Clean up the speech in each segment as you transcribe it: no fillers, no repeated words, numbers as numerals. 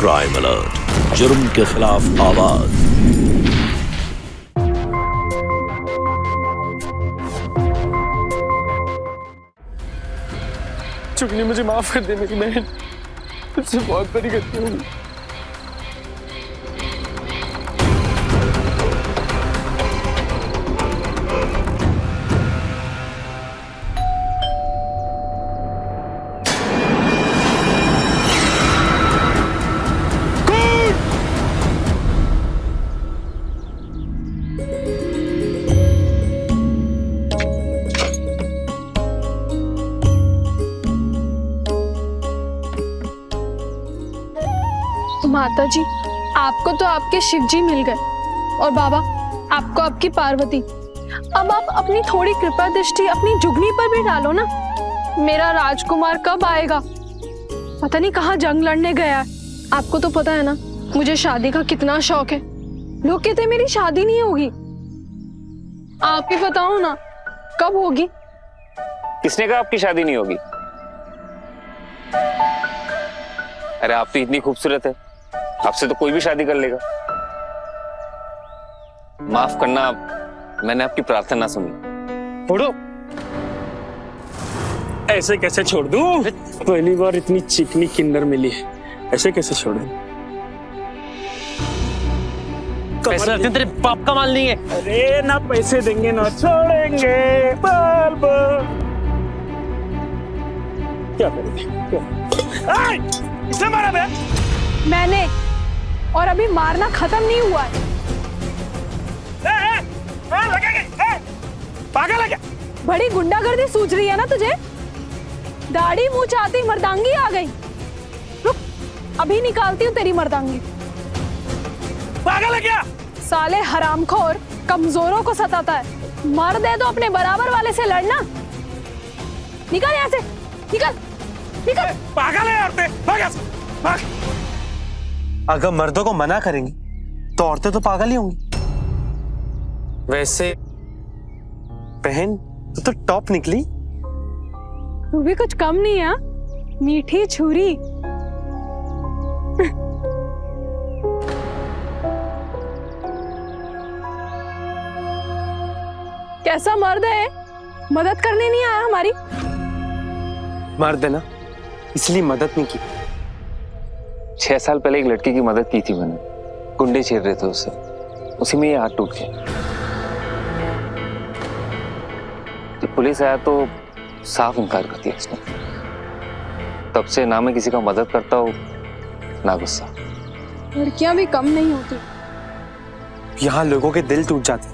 Crime alert, जुर्म के खिलाफ आवाज। चुगनी मुझे माफ कर दे मेरी बहन, तुझसे बहुत बड़ी गलती होगी। माता जी, आपको तो आपके शिव जी मिल गए और बाबा आपको आपकी पार्वती। अब आप अपनी थोड़ी कृपा दृष्टि अपनी जुगनी पर भी डालो ना। मेरा राजकुमार कब आएगा? पता नहीं कहाँ जंग लड़ने गया है। आपको तो पता है ना मुझे शादी का कितना शौक है। लोग कहते हैं मेरी शादी नहीं होगी, आप ही बताओ ना कब होगी? किसने कहा आपकी शादी नहीं होगी? अरे आप तो इतनी खूबसूरत है, आपसे तो कोई भी शादी कर लेगा। माफ करना, मैंने आपकी प्रार्थना सुनी। छोड़ो, ऐसे कैसे छोड़ दूं? पहली बार इतनी चिकनी किन्नर मिली है, ऐसे कैसे छोड़ूं? पैसे तेरे बाप का माल नहीं है। अरे ना पैसे देंगे ना छोड़ेंगे। बाल बाल क्या करेंगे? इसने मारा बे? मैंने, और अभी मारना खत्म नहीं हुआ है। पागल है क्या? बड़ी गुंडागर्दी सूझ रही है ना तुझे? दाढ़ी मुंह चाहती मर्दांगी आ गई। रुक, अभी निकालती हूँ तेरी मर्दांगी। पागल है क्या? साले हरामखोर कमजोरों को सताता है। मर दे तो अपने बराबर वाले से लड़ना। निकल यहाँ से, निकल निकल। पागल है औरतें, भाग यहाँ से, भाग। अगर मर्दों को मना करेंगी तो औरतें तो पागल ही होंगी। वैसे बहन तो टॉप निकली। तू भी कुछ कम नहीं है, मीठी छुरी। कैसा मर्द है, मदद करने नहीं आया हमारी? मर्द है ना, इसलिए मदद नहीं की। 6 साल पहले एक लड़की की मदद की थी मैंने, गुंडे छेड़ रहे थे उससे, उसी में ये हाथ टूट गया। जब पुलिस आया तो साफ इनकार कर दिया इसने। तब से ना मैं किसी का मदद करता हूँ ना गुस्सा। लड़कियां भी कम नहीं होती। यहाँ लोगों के दिल टूट जाते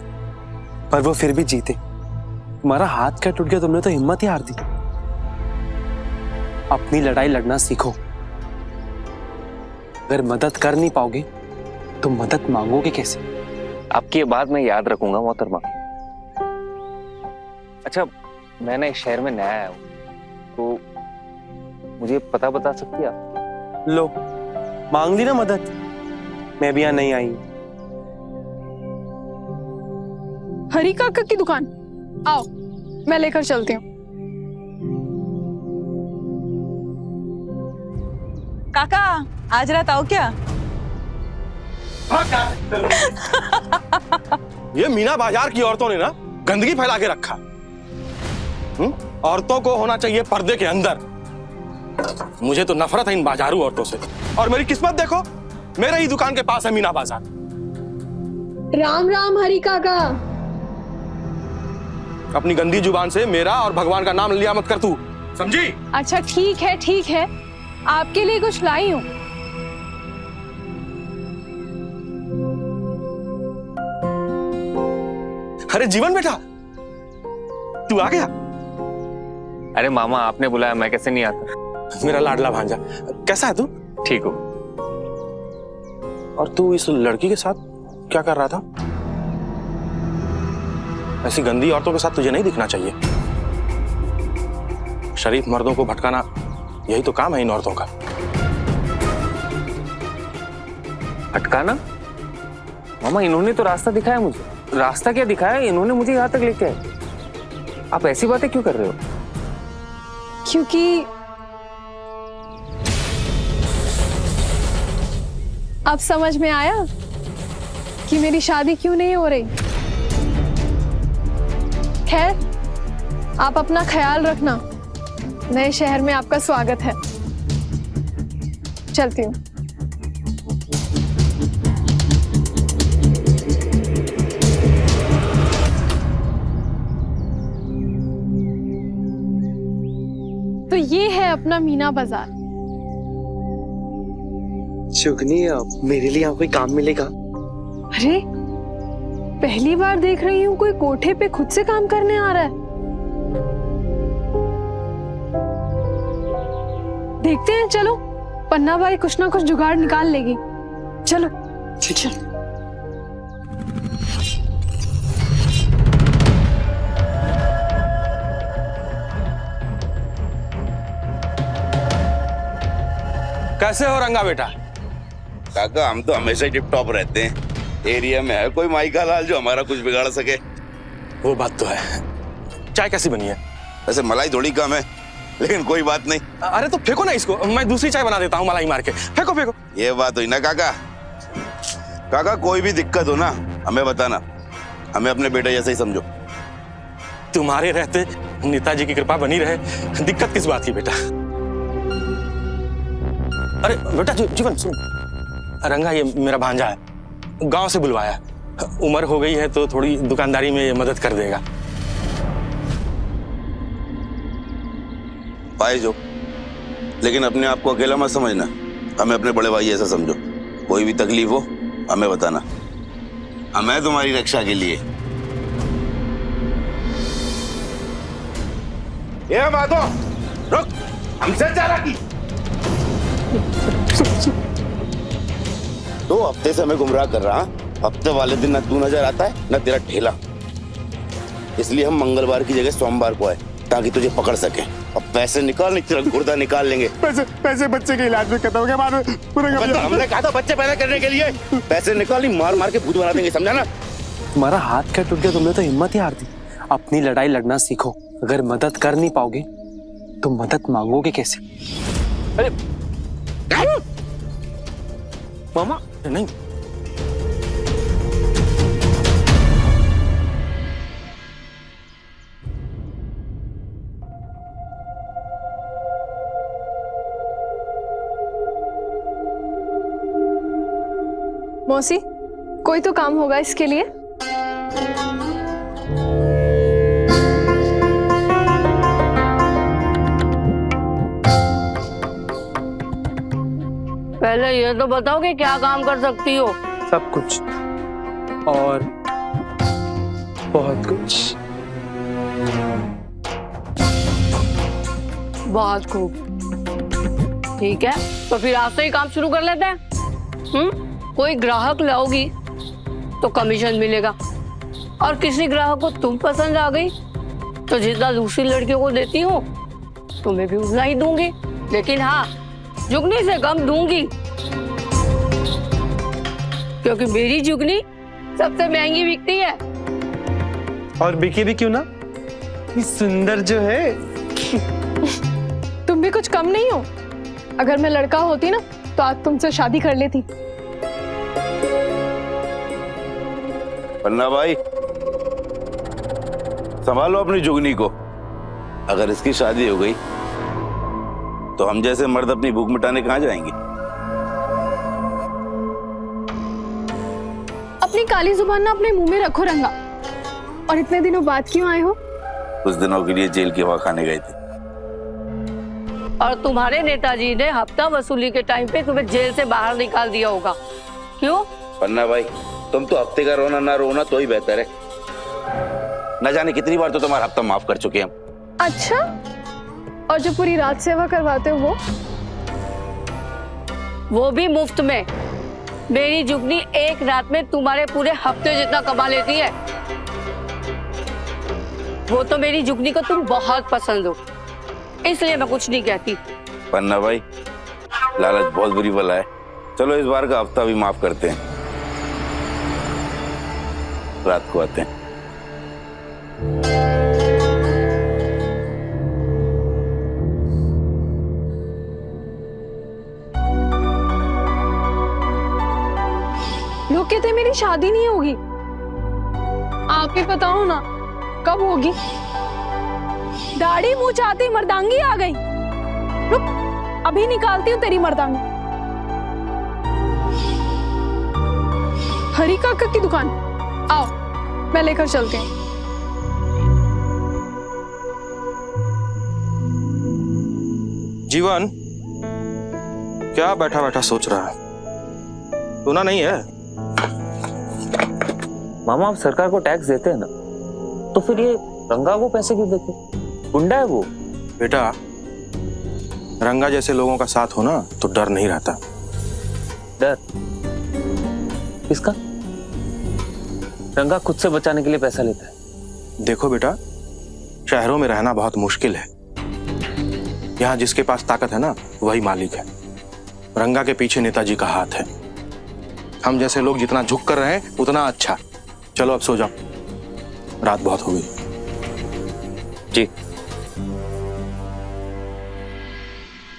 पर वो फिर भी जीते। तुम्हारा हाथ क्या टूट गया, तुमने तो हिम्मत ही हार दी। अपनी लड़ाई लड़ना सीखो। अगर मदद कर नहीं पाओगे तो मदद मांगोगे कैसे? आपकी ये बात मैं याद रखूंगा मोहतरमा। अच्छा, मैं ना इस शहर में नया आया हूँ, तो मुझे पता बता सकती है आप? लो, मांग ली ना मदद। मैं भी यहाँ नहीं आई। हरी काका की दुकान आओ, मैं लेकर चलती हूँ। काका आज रात आओ क्या? ये मीना बाजार की औरतों ने ना गंदगी फैला के रखा। औरतों को होना चाहिए पर्दे के अंदर। मुझे तो नफरत है इन बाजारू औरतों से। और मेरी किस्मत देखो, मेरे ही दुकान के पास है मीना बाजार। राम राम हरी काका। अपनी गंदी जुबान से मेरा और भगवान का नाम लिया मत कर तू, समझी? अच्छा ठीक है ठीक है, आपके लिए कुछ लाई हूँ। अरे जीवन बेटा, तू आ गया? अरे मामा, आपने बुलाया, मैं कैसे नहीं आता? मेरा लाडला भांजा, कैसा है तू? ठीक हो। और तू इस लड़की के साथ क्या कर रहा था? ऐसी गंदी औरतों के साथ तुझे नहीं दिखना चाहिए। शरीफ मर्दों को भटकाना यही तो काम है इन औरतों का। भटकाना? मामा, इन्होंने तो रास्ता दिखाया मुझे। रास्ता क्या दिखाया, इन्होंने मुझे यहाँ तक लेके आए। आप ऐसी बातें क्यों कर रहे हो? क्योंकि अब समझ में आया कि मेरी शादी क्यों नहीं हो रही। खैर, आप अपना ख्याल रखना। नए शहर में आपका स्वागत है। चलती हूँ। तो ये है अपना मीना बाजार। जुगनी, अब मेरे लिए यहाँ कोई काम मिलेगा? अरे, पहली बार देख रही हूँ कोई कोठे पे खुद से काम करने आ रहा है। देखते हैं, चलो। पन्ना भाई कुछ ना कुछ जुगाड़ निकाल लेगी। चलो। ठीक है। कैसे हो रंगा बेटा? काका, हम तो हमेशा ही टिप टॉप रहते हैं। एरिया में है कोई माई का लाल जो हमारा कुछ बिगाड़ सके? वो बात तो है। चाय कैसी बनी है? वैसे मलाई थोड़ी कम है, लेकिन कोई बात नहीं। अरे तो फेंको ना इसको, मैं दूसरी चाय बना देता हूँ मलाई मार के। फेंको फेंको। ये बात हुई ना काका। काका, कोई भी दिक्कत हो ना हमें बताना, हमें अपने बेटे जैसे ही समझो। तुम्हारे रहते नेताजी की कृपा बनी रहे, दिक्कत किस बात की बेटा? अरे बेटा जीवन सुन, रंगा ये मेरा भांजा है, गांव से बुलवाया। उम्र हो गई है तो थोड़ी दुकानदारी में मदद कर देगा। पाए जो, लेकिन अपने आप को अकेला मत समझना, हमें अपने बड़े भाई ऐसा समझो। कोई भी तकलीफ हो हमें बताना, हमें तुम्हारी रक्षा के लिए। ये माधो, रुक, हमसे चालाकी। 2 हफ्ते से हमें गुमराह कर रहा। हफ्ते वाले दिन ना तू नजर आता है ना तेरा ठेला, इसलिए हम मंगलवार की जगह सोमवार को आए ताकि तुझे पकड़ सके। अब पैसे निकाल, नहीं तेरा गुर्दा निकाल लेंगे। पैसे बच्चे के इलाज में खत्म हो गया। हमने कहा था बच्चे पैदा करने के लिए। पैसे निकाल, नहीं मार मार के भूत बना देंगे, समझा ना? तुम्हारा हाथ क्या टूट गया? तुमने तो हिम्मत ही हार दी। अपनी लड़ाई लड़ना सीखो। अगर मदद कर नहीं पाओगे तो मदद मांगोगे कैसे? अरे मामा नहीं, मौसी, कोई तो काम होगा इसके लिए। पहले ये तो बताओ कि क्या काम कर सकती हो? सब कुछ और बहुत कुछ। बहुत खूब। ठीक है, तो फिर आज से ही काम शुरू कर लेते हैं। कोई ग्राहक लाओगी तो कमीशन मिलेगा, और किसी ग्राहक को तुम पसंद आ गई तो जितना दूसरी लड़कियों को देती हो तुम्हें भी उतना ही दूंगी, लेकिन हाँ, जुगनी से कम दूंगी, क्योंकि मेरी जुगनी सबसे महंगी बिकती है। और बिकी भी क्यों ना, सुंदर जो है। तुम भी कुछ कम नहीं हो। अगर मैं लड़का होती ना तो आज तुमसे शादी कर लेती। पन्ना भाई, संभालो अपनी जुगनी को। अगर इसकी शादी हो गई तो हम जैसे मर्द अपनी भूख मिटाने कहाँ जाएंगे? अपनी काली जुबान ना अपने मुंह में रखो रंगा। और इतने दिनों बाद क्यों आए हो? कुछ दिनों के लिए जेल की हवा खाने गए थे। और तुम्हारे नेताजी ने हफ्ता वसूली के टाइम पे तुम्हें जेल से बाहर निकाल दिया होगा। क्यों? पन्ना भाई, तुम तो हफ्ते का रोना ना रोना तो ही बेहतर है। न जाने कितनी बार तो तुम्हारा हफ्ता माफ कर चुके हम। अच्छा, और जो पूरी रात सेवा करवाते हो वो भी मुफ्त में। मेरी जुगनी एक रात में तुम्हारे पूरे हफ्ते जितना कमा लेती है। वो तो मेरी जुगनी को तुम बहुत पसंद हो, इसलिए मैं कुछ नहीं कहती। पन्ना भाई, लालच बहुत बुरी बला है। चलो इस बार का हफ्ता भी माफ करते हैं, रात को आते हैं। लोग कहते हैं मेरी शादी नहीं होगी। आप ही बताओ ना कब होगी? दाढ़ी मुंह चाहती मर्दांगी आ गई। रुक, अभी निकालती हूँ तेरी मर्दांगी। हरी काका की दुकान, आओ मैं लेकर चलते हैं। जीवन क्या बैठा बैठा सोच रहा है? सुना नहीं है? मामा आप सरकार को टैक्स देते हैं ना, तो फिर ये रंगा को पैसे क्यों देते? गुंडा है वो। बेटा, रंगा जैसे लोगों का साथ हो ना तो डर नहीं रहता। डर किसका? रंगा खुद से बचाने के लिए पैसा लेता है। देखो बेटा, शहरों में रहना बहुत मुश्किल है। यहाँ जिसके पास ताकत है ना वही मालिक है। रंगा के पीछे नेताजी का हाथ है। हम जैसे लोग जितना झुक कर रहे हैं उतना अच्छा। चलो अब सो जाओ, रात बहुत हो गई। जी।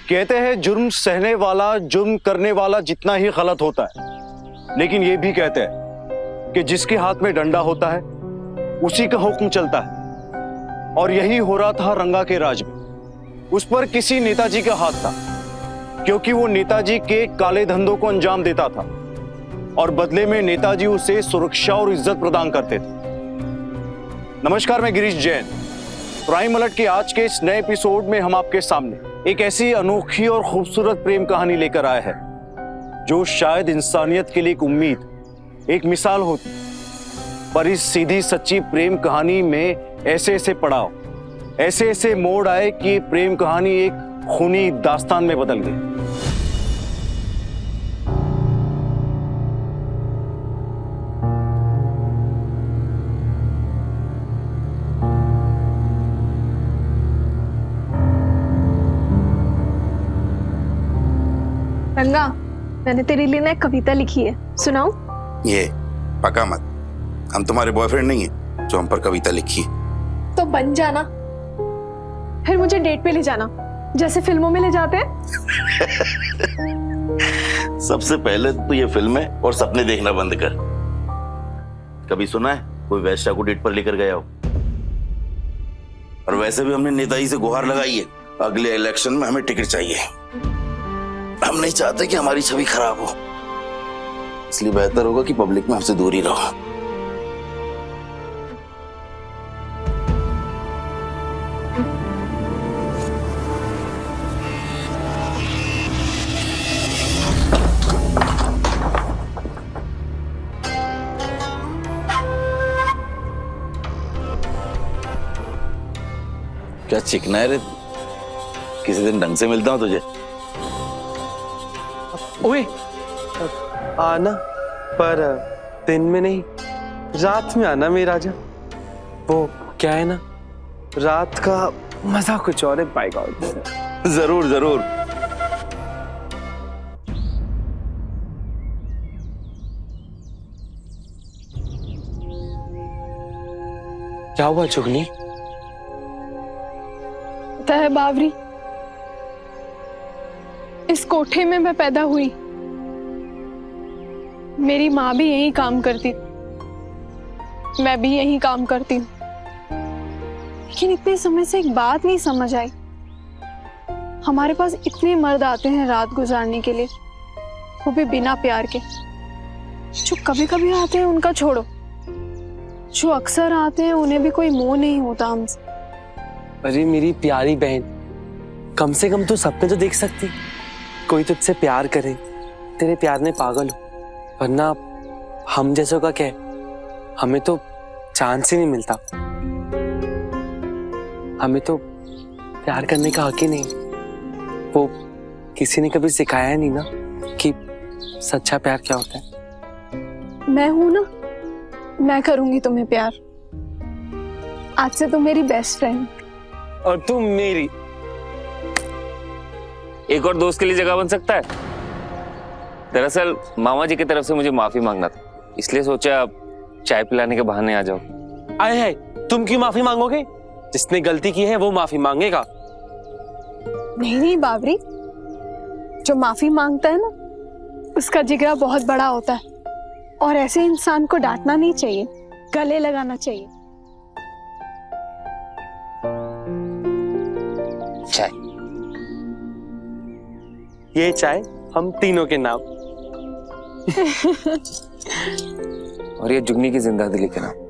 कहते हैं जुर्म सहने वाला जुर्म करने वाला जितना ही गलत होता है, लेकिन ये भी कहते हैं कि जिसके हाथ में डंडा होता है उसी का हुक्म चलता है। और यही हो रहा था रंगा के राज में। उस पर किसी नेताजी का हाथ था, क्योंकि वो नेताजी के काले धंधों को अंजाम देता था और बदले में नेताजी उसे सुरक्षा और इज्जत प्रदान करते थे। नमस्कार, मैं गिरीश जैन। प्राइम अलर्ट के आज के इस नए एपिसोड में हम आपके सामने एक ऐसी अनोखी और खूबसूरत प्रेम कहानी लेकर आए हैं जो शायद इंसानियत के लिए एक उम्मीद, एक मिसाल होती। पर इस सीधी सच्ची प्रेम कहानी में ऐसे ऐसे पड़ाव, ऐसे ऐसे मोड़ आए कि प्रेम कहानी एक खूनी दास्तान में बदल गई। रंगा, मैंने तेरे लिए ना एक कविता लिखी है, सुनाऊं? ये पका मत, हम तुम्हारे बॉयफ्रेंड नहीं है जो हम पर कविता लिखी है। तो बन जाना, फिर मुझे डेट पे ले जाना जैसे फिल्मों में ले जाते हैं। सबसे पहले तो ये फिल्में और सपने देखना बंद कर। कभी सुना है कोई वैश्या को डेट पर लेकर गया हो? और वैसे भी हमने नेताजी से गुहार लगाई है, अगले इलेक्शन में हमें टिकट चाहिए। हम नहीं चाहते कि हमारी छवि खराब हो, इसलिए बेहतर होगा कि पब्लिक में हमसे दूर ही रहो। क्या चिकना है रे? किसी दिन ढंग से मिलता हूं तुझे। ओए, आना पर दिन में नहीं, रात में आना मेरा राजा। वो क्या है ना, रात का मजा कुछ और है। बाय गॉड, जरूर जरूर। क्या हुआ चुगली? पता है बावरी, इस कोठे में मैं पैदा हुई। मेरी माँ भी यही काम करती, मैं भी यही काम करती हूँ। लेकिन इतने समय से एक बात नहीं समझ आई, हमारे पास इतने मर्द आते हैं रात गुजारने के लिए, वो भी बिना प्यार के। जो कभी कभी आते हैं उनका छोड़ो, जो अक्सर आते हैं उन्हें भी कोई मोह नहीं होता हमसे। अरे मेरी प्यारी बहन, कम से कम तू सपने तो देख सकती, कोई तुझसे प्यार करे, तेरे प्यार में पागल हो। वरना हम जैसों का क्या है, हमें तो चांस ही नहीं मिलता। हमें तो प्यार करने का हक ही नहीं। वो किसी ने कभी सिखाया नहीं ना कि सच्चा प्यार क्या होता है। मैं हूं ना, मैं करूंगी तुम्हें प्यार। आज से तुम मेरी बेस्ट फ्रेंड और तुम मेरी। एक और दोस्त के लिए जगह बन सकता है? दरअसल मामा जी की तरफ से मुझे माफी मांगना था, इसलिए सोचा चाय पिलाने के बहाने आ जाओ। आए है, तुम क्यों माफी मांगोगे? जिसने गलती की है वो माफी मांगेगा। नहीं बावरी, जो माफी मांगता है ना उसका जिगरा बहुत बड़ा होता है और ऐसे इंसान को डांटना नहीं चाहिए, गले लगाना चाहिए। चाय, ये चाय हम तीनों के नाम। और ये जुगनी की जिंदा दिली के नाम।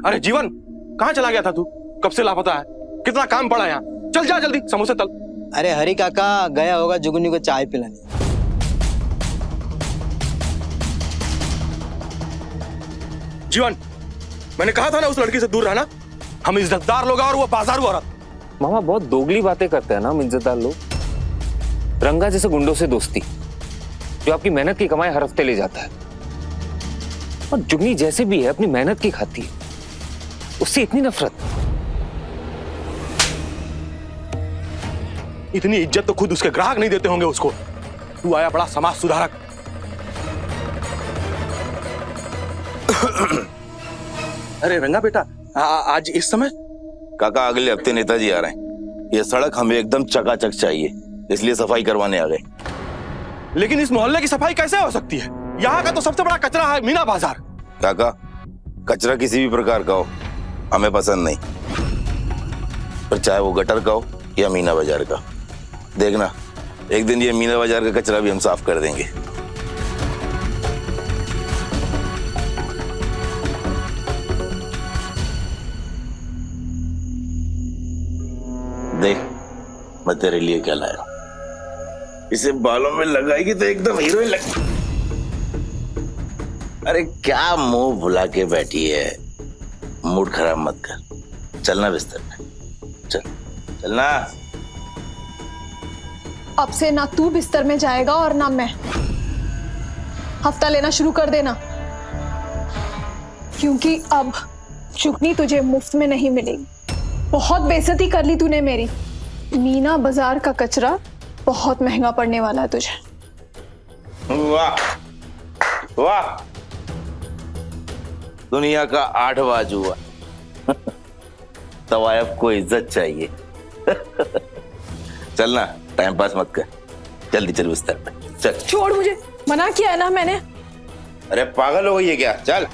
अरे जीवन, कहाँ चला गया था तू? कब से लापता है? कितना काम पड़ा यहाँ? चल जा जल्दी, समोसे तल। अरे हरी काका गया होगा जुगनी को चाय पिलाने। जीवन, मैंने कहा था ना उस लड़की से दूर रहना। हम इज्जतदार लोग हैं और वो बाजारू औरत। मामा बहुत दोगली बातें करते हैं ना हम इज्जतदार लोग। रंगा जैसे गुंडों से दोस्ती, जो आपकी मेहनत की कमाई हर हफ्ते ले जाता है। और जुगनी जैसे भी है अपनी मेहनत की खाती है, उससे इतनी नफरत। इतनी इज्जत तो खुद उसके ग्राहक नहीं देते होंगे उसको। तू आया बड़ा समाज सुधारक। अरे रंगा बेटा, आज इस समय? काका अगले हफ्ते नेताजी आ रहे हैं। ये सड़क हमें एकदम चकाचक चाहिए, इसलिए सफाई करवाने आ गए। लेकिन इस मोहल्ले की सफाई कैसे हो सकती है? यहाँ का तो सबसे बड़ा कचरा है मीना बाजार। काका, कचरा किसी भी प्रकार का हो हमें पसंद नहीं, पर चाहे वो गटर का हो या मीना बाजार का। देखना, एक दिन ये मीना बाजार का कचरा भी हम साफ कर देंगे। देख, मैं तेरे लिए क्या लाया। इसे बालों में लगाएगी तो एकदम हीरोइन लग। अरे क्या मुंह भुला के बैठी है? मूड खराब मत कर, चलना बिस्तर में। चल चलना। अब से ना तू बिस्तर में जाएगा और ना मैं। हफ्ता लेना शुरू कर देना, क्योंकि अब जुगनी तुझे मुफ्त में नहीं मिलेगी। बहुत बेइज्जती कर ली तूने मेरी। मीना बाजार का कचरा बहुत महंगा पड़ने वाला है तुझे। वाह वाह, दुनिया का 8वां जुआ। तवायफ को इज्जत चाहिए। चलना, टाइम पास मत कर, जल्दी चल बिस्तर पे। चल। छोड़, मुझे मना किया है ना मैंने। अरे पागल हो गई है क्या? चल।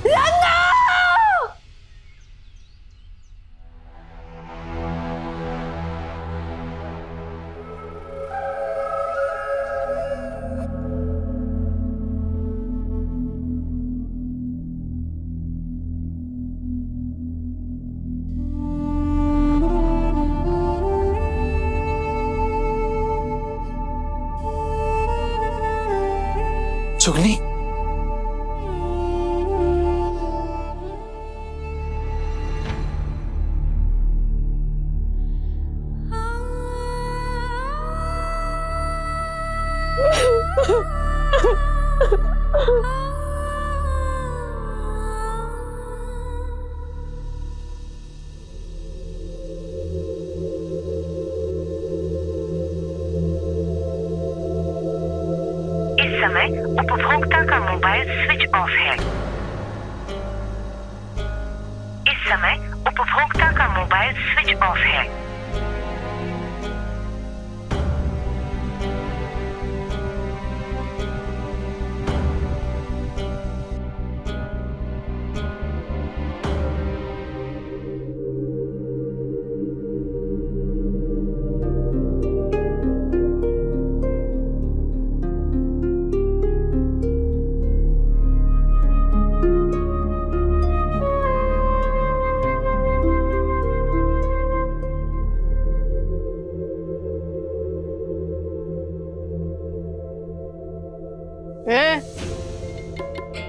जुगनी, समय उपभोक्ता का मोबाइल स्विच ऑफ है। इस समय उपभोक्ता का मोबाइल स्विच ऑफ है।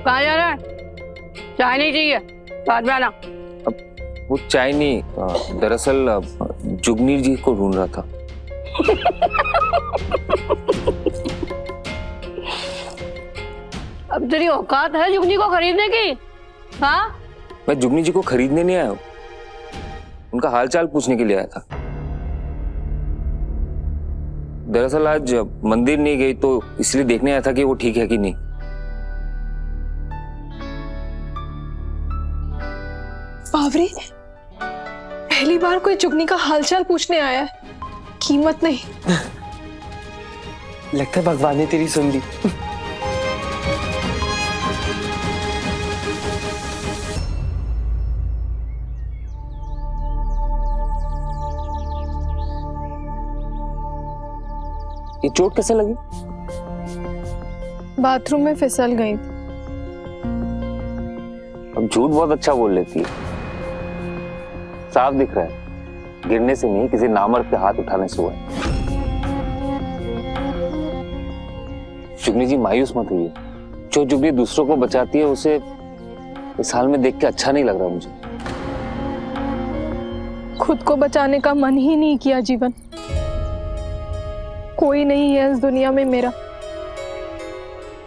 कहाँ जा रहा है? चाय नहीं चाहिए, बाद में आना। अब वो चाय नहीं, दरअसल जुगनी जी को ढूंढ रहा था। अब तेरी औकात है जुगनी को खरीदने की? हाँ, मैं जुगनी जी को खरीदने नहीं आया हूँ, उनका हालचाल पूछने के लिए आया था। दरअसल आज मंदिर नहीं गई तो इसलिए देखने आया था कि वो ठीक है कि नहीं। बावरी, पहली बार कोई जुगनी का हालचाल पूछने आया है, कीमत नहीं। लगता है भगवान ने तेरी सुन ली। ये चोट कैसे लगी? बाथरूम में फिसल गई थी। अब झूठ बहुत अच्छा बोल लेती है, साफ दिख रहा है गिरने से नहीं, किसी नामर्द के हाथ उठाने से हुआ है। जुगनी जी मायूस मत हुई, जो जुगनी दूसरों को बचाती है उसे इस हाल में देख के अच्छा नहीं लग रहा मुझे। खुद को बचाने का मन ही नहीं किया जीवन। कोई नहीं है इस दुनिया में मेरा।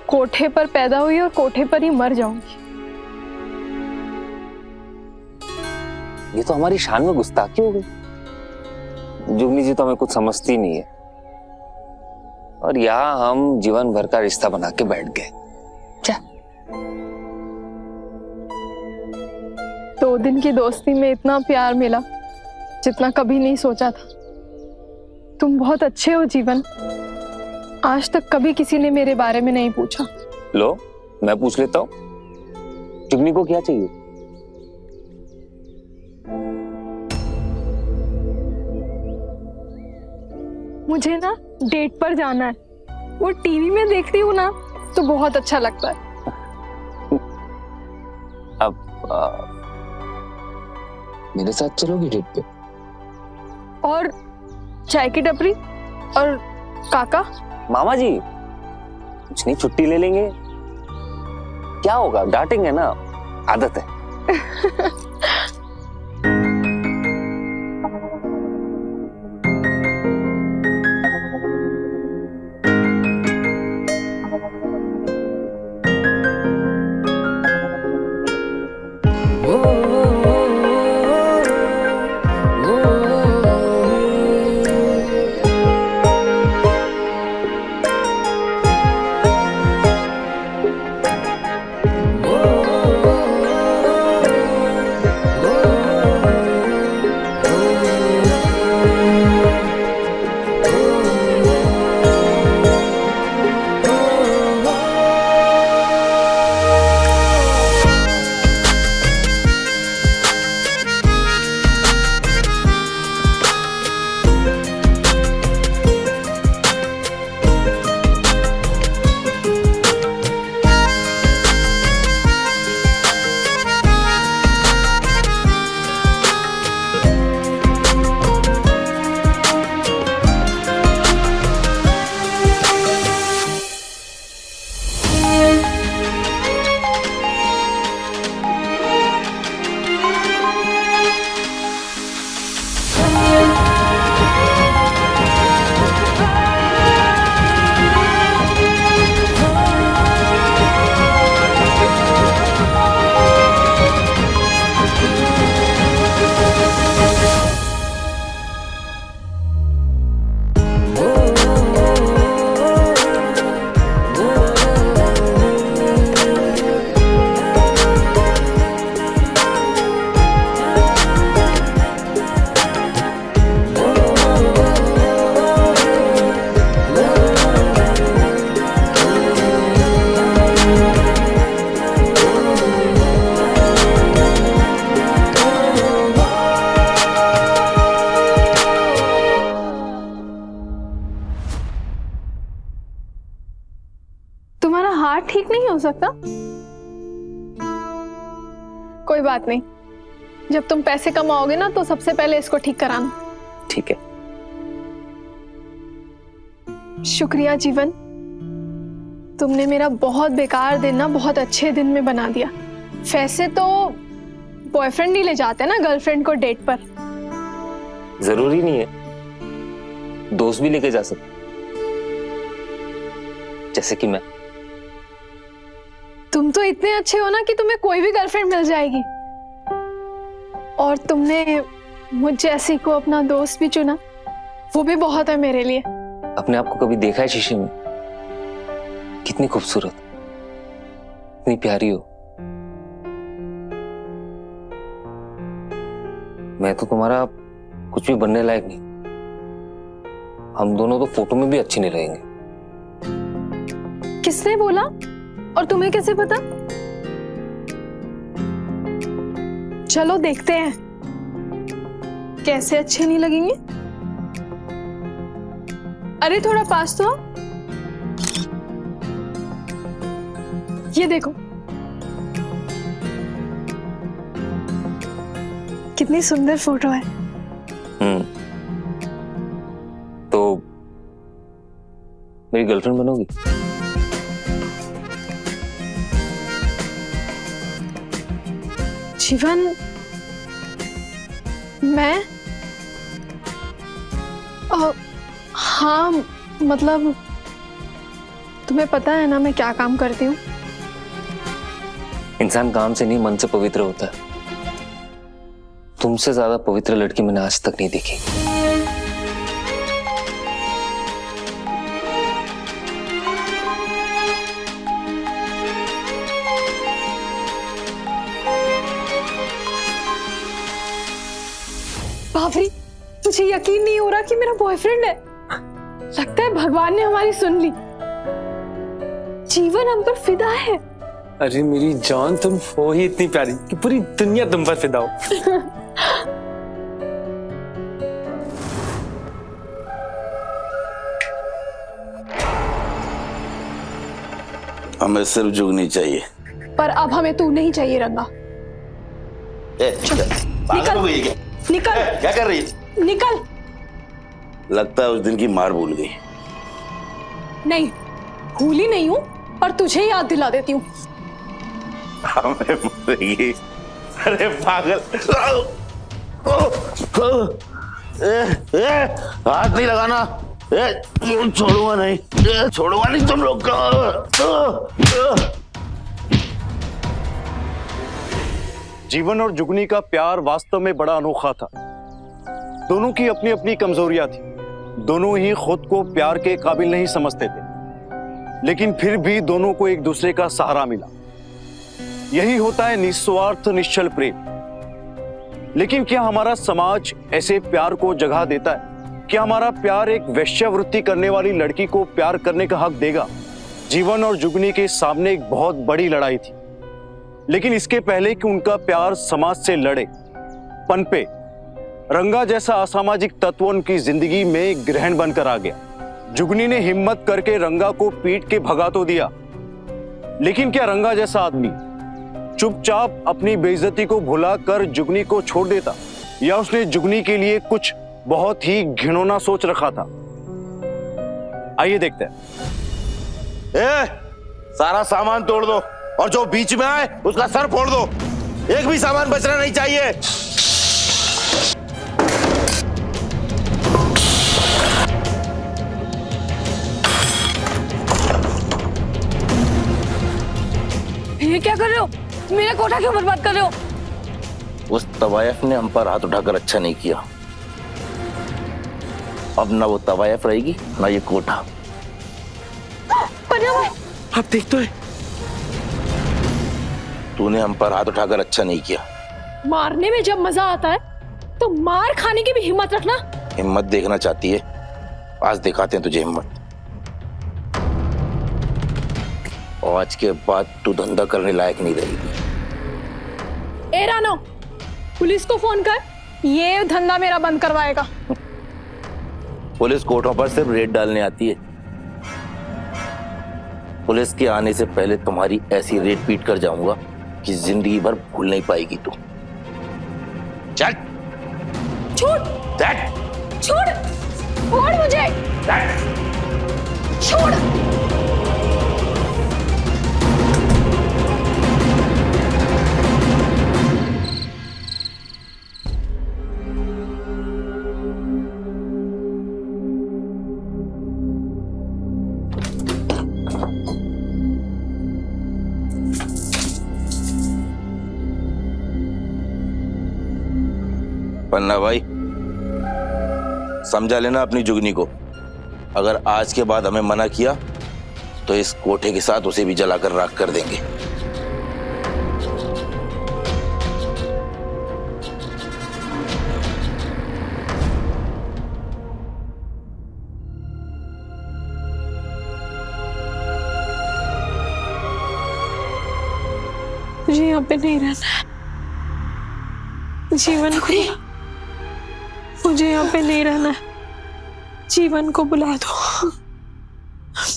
कोठे पर पैदा हुई और कोठे पर ही मर जाऊंगी। ये तो हमारी शान में गुस्ताखी हो गई। जुगनी जी तो हमें कुछ समझती नहीं है, और यहाँ हम जीवन भर का रिश्ता बना के बैठ गए। क्या 2 दिन की दोस्ती में इतना प्यार मिला जितना कभी नहीं सोचा था। तुम बहुत अच्छे हो जीवन। आज तक कभी किसी ने मेरे बारे में नहीं पूछा। लो मैं पूछ लेता हूँ, जुगनी को क्या चाहिए? मुझे ना डेट पर जाना है। वो टीवी में देखती हूँ ना तो बहुत अच्छा लगता है। अब मेरे साथ चलोगी डेट पे? और चाय की टपरी और काका? मामा जी कुछ नहीं, छुट्टी ले लेंगे। क्या होगा, डांटेंगे ना, आदत है। तुम्हारा हाथ ठीक नहीं हो सकता? कोई बात नहीं, जब तुम पैसे कमाओगे ना तो सबसे पहले इसको ठीक कराना। ठीक है। शुक्रिया जीवन, तुमने मेरा बहुत बेकार दिन ना बहुत अच्छे दिन में बना दिया। वैसे तो बॉयफ्रेंड ही ले जाते हैं ना गर्लफ्रेंड को डेट पर। जरूरी नहीं है, दोस्त भी लेके जा सकते, जैसे कि मैं। तुम तो इतने अच्छे हो ना कि तुम्हें कोई भी गर्लफ्रेंड मिल जाएगी। और तुमने मुझ जैसी को अपना दोस्त भी चुना, वो भी बहुत है मेरे लिए। अपने आप को कभी देखा है शीशे में? कितनी खूबसूरत, इतनी प्यारी हो। मैं तो तुम्हारा कुछ भी बनने लायक नहीं। हम दोनों तो फोटो में भी अच्छे नहीं रहेंगे। किसने बोला और तुम्हें कैसे पता? चलो देखते हैं कैसे अच्छे नहीं लगेंगे। अरे थोड़ा पास तो आओ। ये देखो कितनी सुंदर फोटो है। तो मेरी गर्लफ्रेंड बनोगी? जीवन, मैं हाँ, मतलब तुम्हें पता है ना मैं क्या काम करती हूँ। इंसान काम से नहीं मन से पवित्र होता है। तुमसे ज्यादा पवित्र लड़की मैंने आज तक नहीं देखी। बावरी, मुझे यकीन नहीं हो रहा कि मेरा बॉयफ्रेंड है। लगता है भगवान ने हमारी सुन ली। जीवन हम पर फिदा है। अरे मेरी जान, तुम हो ही इतनी प्यारी कि पूरी दुनिया तुम पर फिदा हो। हमें सिर्फ जुगनी चाहिए। पर अब हमें तू नहीं चाहिए रंगा। पागल हो गई है क्या? निकल। क्या कर रही है? निकल। लगता है उस दिन की मार भूल गई। नहीं, भूली नहीं हूँ, पर तुझे याद दिला देती हूँ। हमें मरेगी। अरे पागल, हाथ नहीं लगाना। छोड़ूंगा नहीं, छोड़ूंगा नहीं तुम लोग का। जीवन और जुगनी का प्यार वास्तव में बड़ा अनोखा था। दोनों की अपनी अपनी कमजोरियां थी। दोनों ही खुद को प्यार के काबिल नहीं समझते थे, लेकिन फिर भी दोनों को एक दूसरे का सहारा मिला। यही होता है निस्वार्थ निश्चल प्रेम। लेकिन क्या हमारा समाज ऐसे प्यार को जगह देता है? क्या हमारा प्यार एक वेश्यावृत्ति करने वाली लड़की को प्यार करने का हक देगा? जीवन और जुगनी के सामने एक बहुत बड़ी लड़ाई थी, लेकिन इसके पहले कि उनका प्यार समाज से लड़े, पनपे, रंगा जैसा असामाजिक तत्व उनकी जिंदगी में ग्रहण बनकर आ गया। जुगनी ने हिम्मत करके रंगा को पीट के भगा तो दिया, लेकिन क्या रंगा जैसा आदमी चुपचाप अपनी बेइज्जती को भुलाकर जुगनी को छोड़ देता, या उसने जुगनी के लिए कुछ बहुत ही घिनौना सोच रखा था? आइए देखते हैं। सारा सामान तोड़ दो और जो बीच में आए उसका सर फोड़ दो। एक भी सामान बचना नहीं चाहिए। ये क्या कर रहे हो? मेरा कोठा क्यों बर्बाद कर रहे हो? उस तवायफ ने हम पर हाथ उठाकर अच्छा नहीं किया। अब ना वो तवायफ रहेगी ना ये कोठा। आप देख तो है, तूने हम पर हाथ उठाकर अच्छा नहीं किया। मारने में जब मजा आता है तो मार खाने की भी हिम्मत रखना। हिम्मत देखना चाहती है? आज दिखाते हैं तुझे हिम्मत। और आज के बाद तू धंधा करने लायक नहीं रहेगी। ए रानो, पुलिस को फोन कर, ये धंधा मेरा बंद करवाएगा। पुलिस कोर्टों पर सिर्फ रेड डालने आती है। पुलिस के आने से पहले तुम्हारी ऐसी रेड पीट कर जाऊंगा कि जिंदगी भर भूल नहीं पाएगी तू। चल। छोड़। छोड़। छोड़ मुझे। छोड़। पन्ना भाई, समझा लेना अपनी जुगनी को। अगर आज के बाद हमें मना किया तो इस कोठे के साथ उसे भी जलाकर राख कर देंगे। मुझे यहाँ पे नहीं रहना है। जीवन को मुझे यहाँ पे नहीं रहना है। जीवन को बुला दो,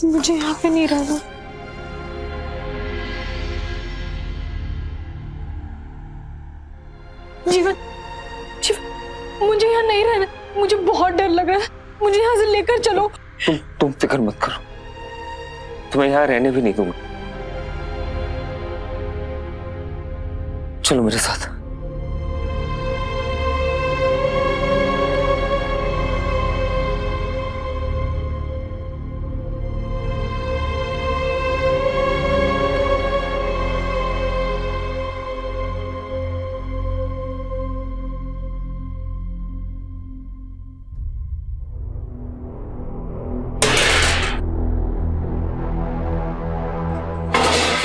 मुझे यहाँ पे नहीं रहना। जीवन, जीवन मुझे यहाँ नहीं रहना, मुझे बहुत डर लग रहा है, मुझे यहाँ से लेकर चलो। तुम फिक्र मत करो, तुम्हें यहाँ रहने भी नहीं दूंगा। चलो मेरे साथ।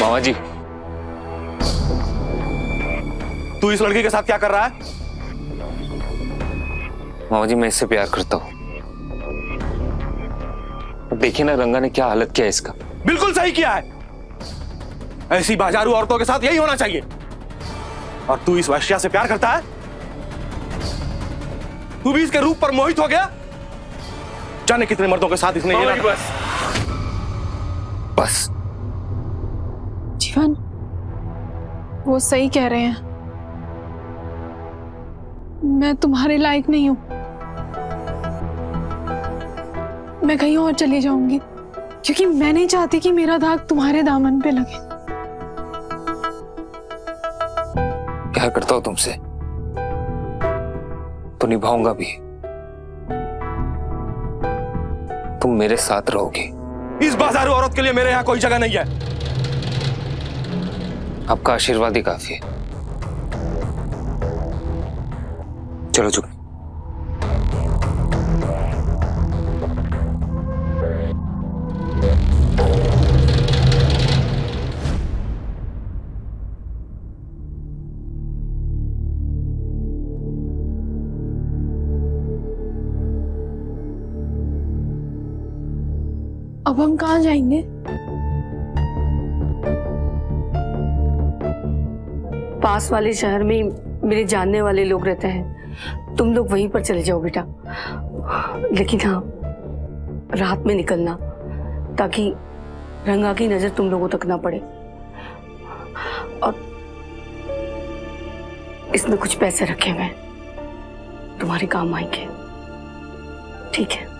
मामा जी, तू इस लड़की के साथ क्या कर रहा है? मामा जी मैं इससे प्यार करता हूँ। देखिए ना रंगा ने क्या हालत किया है इसका। बिल्कुल सही किया है, ऐसी बाजारू औरतों के साथ यही होना चाहिए। और तू इस वैश्या से प्यार करता है? तू भी इसके रूप पर मोहित हो गया? जाने कितने मर्दों के साथ इसने ये बस जीवन, वो सही कह रहे हैं, मैं तुम्हारे लायक नहीं हूं। मैं कहीं और चली जाऊंगी, क्योंकि मैं नहीं चाहती कि मेरा दाग तुम्हारे दामन पे लगे। क्या करता हूं तुमसे तो निभाऊंगा भी। तुम मेरे साथ रहोगे। इस बाजारू औरत के लिए मेरे यहाँ कोई जगह नहीं है। आपका आशीर्वाद ही काफी है। चलो चुप। अब हम कहाँ जाएंगे? पास वाले शहर में मेरे जानने वाले लोग रहते हैं, तुम लोग वहीं पर चले जाओ बेटा। लेकिन हाँ, रात में निकलना, ताकि रंगा की नजर तुम लोगों तक ना पड़े। और इसमें कुछ पैसे रखे हुए हैं, तुम्हारे काम आएंगे, ठीक है?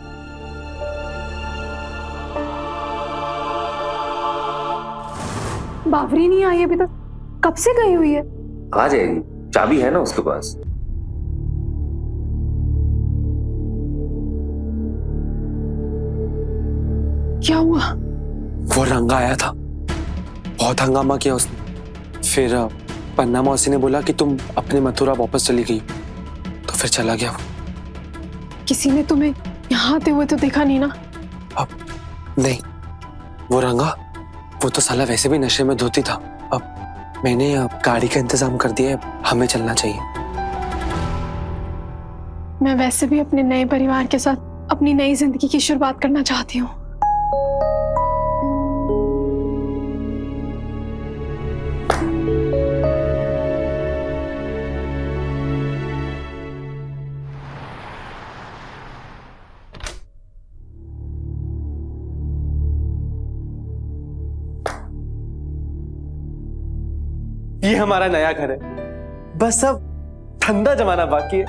बावरी नहीं आई अभी तक, कब से गई हुई है? आ जाएगी, चाबी है ना उसके पास। क्या हुआ? वो रंगा आया था, बहुत हंगामा किया उसने। फिर पन्ना मौसी ने बोला कि तुम अपने मथुरा वापस चली गई, तो फिर चला गया वो। किसी ने तुम्हें यहाँ आते हुए तो देखा नहीं ना? अब नहीं, वो रंगा, वो तो साला वैसे भी नशे में धोती था। अब मैंने गाड़ी का इंतजाम कर दिया है, हमें चलना चाहिए। मैं वैसे भी अपने नए परिवार के साथ अपनी नई जिंदगी की शुरुआत करना चाहती हूँ। ये हमारा नया घर है, बस अब ठंडा जमाना बाकी है।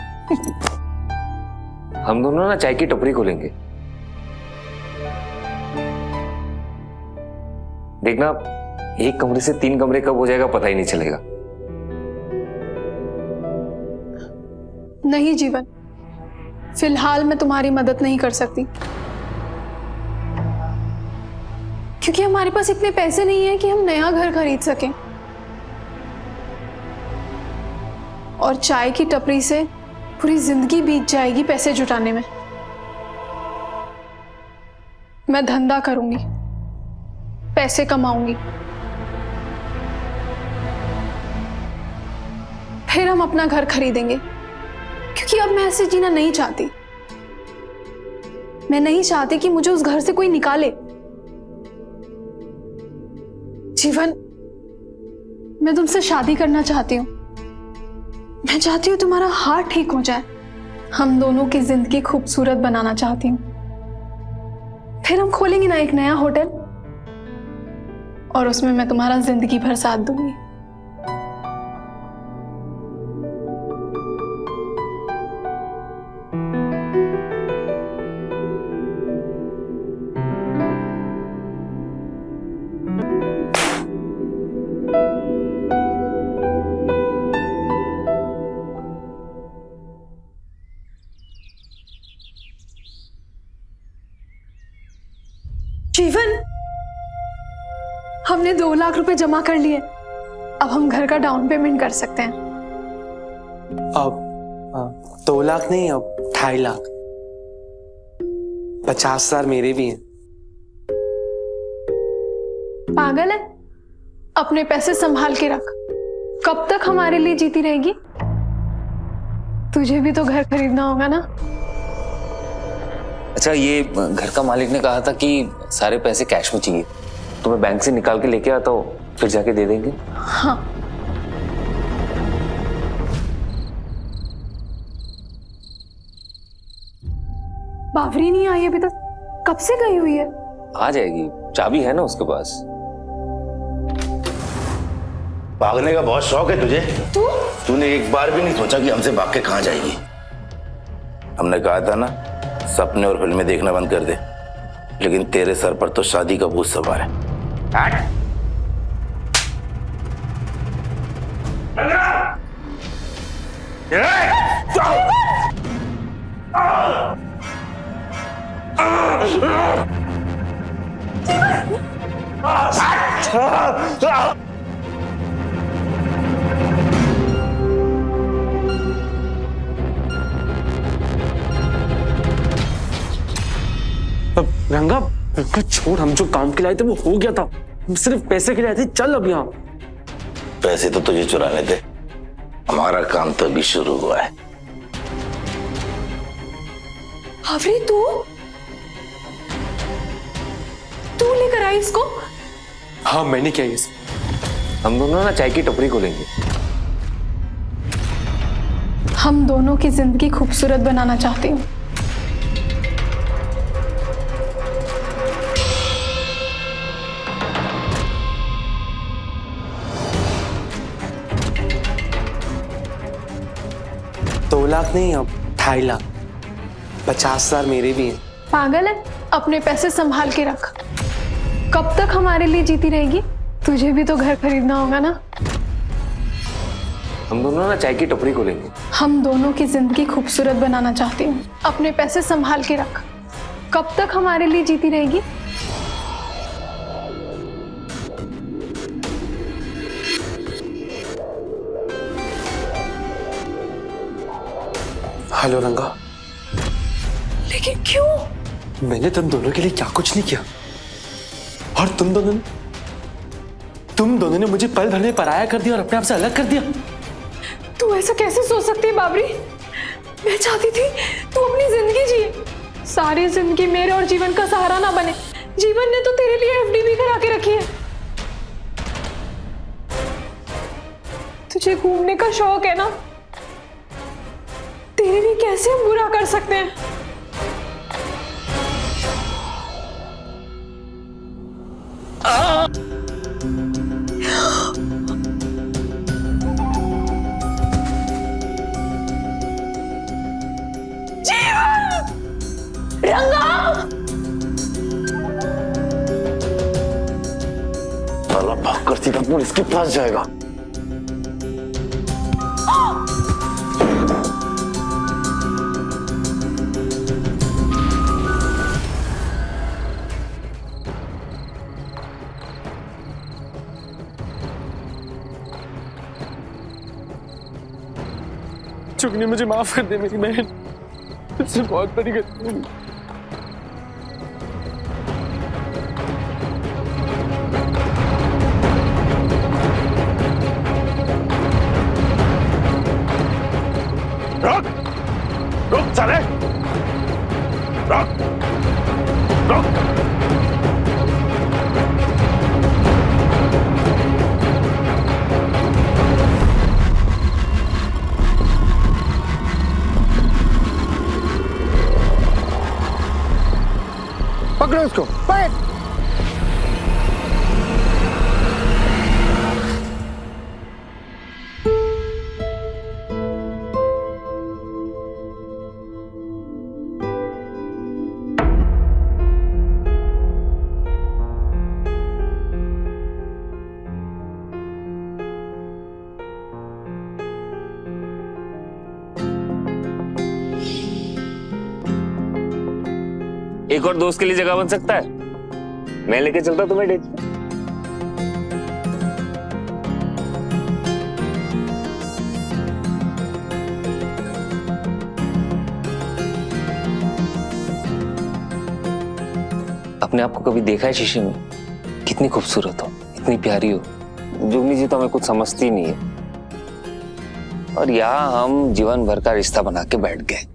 हम दोनों ना चाय की टपरी खोलेंगे। देखना, एक कमरे से 3 कमरे कब हो जाएगा पता ही नहीं चलेगा। नहीं जीवन, फिलहाल मैं तुम्हारी मदद नहीं कर सकती, क्योंकि हमारे पास इतने पैसे नहीं है कि हम नया घर खरीद सकें। और चाय की टपरी से पूरी जिंदगी बीत जाएगी पैसे जुटाने में। मैं धंधा करूंगी, पैसे कमाऊंगी, फिर हम अपना घर खरीदेंगे, क्योंकि अब मैं ऐसे जीना नहीं चाहती। मैं नहीं चाहती कि मुझे उस घर से कोई निकाले। जीवन, मैं तुमसे शादी करना चाहती हूँ। मैं चाहती हूँ तुम्हारा हार्ट ठीक हो जाए। हम दोनों की जिंदगी खूबसूरत बनाना चाहती हूँ। फिर हम खोलेंगे ना एक नया होटल, और उसमें मैं तुम्हारा जिंदगी भर साथ दूंगी। जीवन, हमने 2 लाख रुपए जमा कर लिए। अब हम घर का डाउन पेमेंट कर सकते हैं। अब 2 लाख नहीं, अब 2.5 लाख। 50,000 मेरे भी हैं। पागल है? अपने पैसे संभाल के रख। कब तक हमारे लिए जीती रहेगी? तुझे भी तो घर खरीदना होगा ना। अच्छा, ये घर का मालिक ने कहा था कि सारे पैसे कैश में चाहिए, तो मैं बैंक से निकाल के लेके आता हूँ, फिर जाके दे देंगे। हाँ। बावरी नहीं आई अभी तक? कब से गई हुई है? आ जाएगी, चाबी है ना उसके पास। भागने का बहुत शौक है तुझे? तूने एक बार भी नहीं सोचा कि हमसे भाग के कहाँ जाएगी? हमने कहा था ना, सपने और फिल्में देखना बंद कर दे, लेकिन तेरे सर पर तो शादी का भूत सवार है। अब रंगा छोड़, हम जो काम के लाए थे वो हो गया था। हम सिर्फ पैसे के लाए थे। चल अब यहाँ। पैसे तो तुझे चुराने थे, हमारा काम तो अभी शुरू हुआ है। अवरी, तू लेकर आई इसको? हाँ, मैंने क्या ये? हम दोनों ना चाय की टपरी खोलेंगे। हम दोनों की जिंदगी खूबसूरत बनाना चाहती हूँ। दो लाख नहीं, अब 2.5 लाख। 50,000 मेरे भी हैं। पागल है? अपने पैसे संभाल के रख। कब तक हमारे लिए जीती रहेगी? तुझे भी तो घर खरीदना होगा ना। हम दोनों ना चाय की टपरी खोलेंगे। हम दोनों की जिंदगी खूबसूरत बनाना चाहती हूँ। अपने पैसे संभाल के रख। कब तक हमारे लिए जीती रहेगी? हेलो रंगा। लेकिन क्यों? मैंने तुम दोनों के लिए क्या कुछ नहीं किया, और तुम दोनों ने मुझे पल भर में पराया कर दिया और अपने आप से अलग कर दिया। तू ऐसा कैसे सोच सकती है बाबरी? मैं चाहती थी तू अपनी जिंदगी जिए, सारी जिंदगी मेरे और जीवन का सहारा ना बने। जीवन ने तो तेरे लिए एफडी भी करा के रखी है। तुझे घूमने का शौक है ना, तेरे लिए कैसे हम बुरा कर सकते हैं? साला भाग कर सीधा पुलिस के पास जाएगा। चुगनी, मुझे माफ कर दे मेरी बहन, तुझसे बहुत बड़ी गलती हुई। रुक रुक साले, रुक रुक। पकड़ो उसको, पकड़। एक और दोस्त के लिए जगह बन सकता है? मैं लेके चलता तुम्हें डेट पे। अपने आप को कभी देखा है शीशे में? कितनी खूबसूरत हो, इतनी प्यारी हो। जुगनी जी तो हमें कुछ समझती नहीं है, और यहाँ हम जीवन भर का रिश्ता बना के बैठ गए।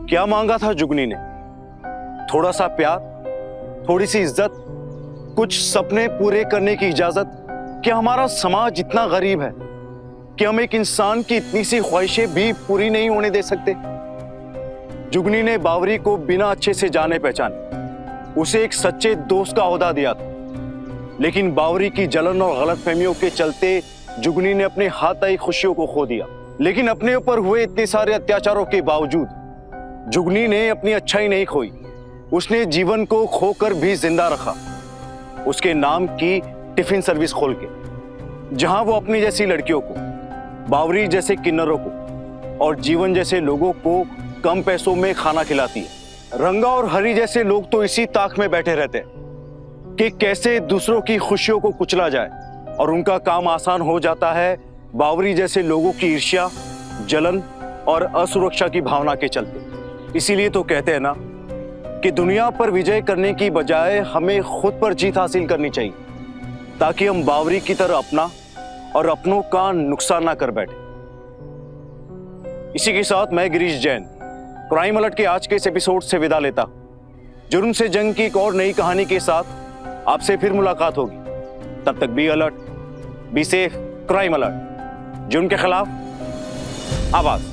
क्या मांगा था जुगनी ने? थोड़ा सा प्यार, थोड़ी सी इज्जत, कुछ सपने पूरे करने की इजाजत। क्या हमारा समाज इतना गरीब है कि हम एक इंसान की इतनी सी ख्वाहिशें भी पूरी नहीं होने दे सकते? जुगनी ने बावरी को बिना अच्छे से जाने पहचाने उसे एक सच्चे दोस्त का ओहदा दिया था, लेकिन बावरी की जलन और गलतफहमियों के चलते जुगनी ने अपने हाथ आई खुशियों को खो दिया। लेकिन अपने ऊपर हुए इतने सारे अत्याचारों के बावजूद जुगनी ने अपनी अच्छाई नहीं खोई। उसने जीवन को खोकर भी जिंदा रखा, उसके नाम की टिफिन सर्विस खोल के, जहां वो अपनी जैसी लड़कियों को, बावरी जैसे किन्नरों को और जीवन जैसे लोगों को कम पैसों में खाना खिलाती है। रंगा और हरी जैसे लोग तो इसी ताक में बैठे रहते हैं कि कैसे दूसरों की खुशियों को कुचला जाए, और उनका काम आसान हो जाता है बावरी जैसे लोगों की ईर्ष्या, जलन और असुरक्षा की भावना के चलते। इसीलिए तो कहते हैं ना कि दुनिया पर विजय करने की बजाय हमें खुद पर जीत हासिल करनी चाहिए, ताकि हम बावरी की तरह अपना और अपनों का नुकसान ना कर बैठे। इसी के साथ मैं गिरीश जैन क्राइम अलर्ट के आज के इस एपिसोड से विदा लेता हूं। जुर्म से जंग की एक और नई कहानी के साथ आपसे फिर मुलाकात होगी। तब तक be alert, be safe, crime alert, जुर्म के खिलाफ आवाज।